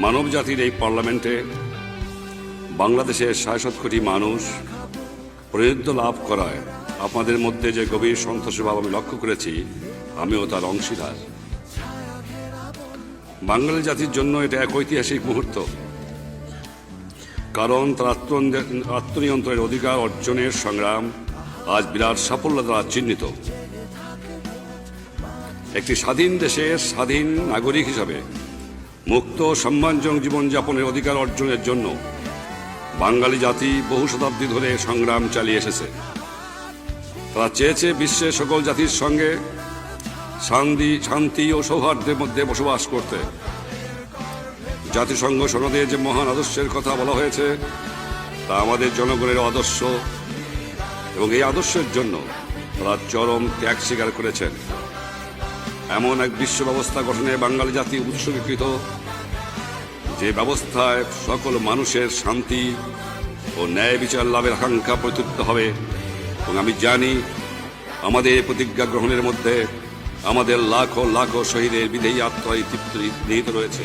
মানব জাতির এই পার্লামেন্টে বাংলাদেশের ৬৭ কোটি মানুষ প্রতিনিধিত্ব লাভ করায় আপনাদের মধ্যে যে গভীর সন্তোষভাব আমি লক্ষ্য করেছি, আমিও তার অংশীদার। বাঙালি জাতির জন্য এটা এক ঐতিহাসিক মুহূর্ত, কারণ তার আত্মনিয়ন্ত্রণের অধিকার অর্জনের সংগ্রাম আজ বিরাট সাফল্য দ্বারা চিহ্নিত। একটি স্বাধীন দেশের স্বাধীন নাগরিক হিসাবে মুক্ত সম্মানজনক জীবনযাপনের অধিকার অর্জনের জন্য বাঙালি জাতি বহু শতাব্দী ধরে সংগ্রাম চালিয়ে এসেছে। তারা চেয়েছে বিশ্বের সকল জাতির সঙ্গে শান্তি ও সৌহার্দ্যের মধ্যে বসবাস করতে। জাতিসংঘ সনদে যে মহান আদর্শের কথা বলা হয়েছে তা আমাদের জনগণের আদর্শ, এবং এই আদর্শের জন্য তারা চরম ত্যাগ স্বীকার করেছেন। এমন এক বিশ্ব ব্যবস্থা গঠনে বাঙালি জাতি উৎসর্গীকৃত, যে ব্যবস্থায় সকল মানুষের শান্তি ও ন্যায় বিচার লাভের আকাঙ্ক্ষা প্রতিষ্ঠিত হবে। এবং আমি জানি আমাদের এই প্রতিজ্ঞা গ্রহণের মধ্যে আমাদের লাখো লাখো শহীদের বিদেয়ী আত্মায় তৃপ্তি নিহিত রয়েছে।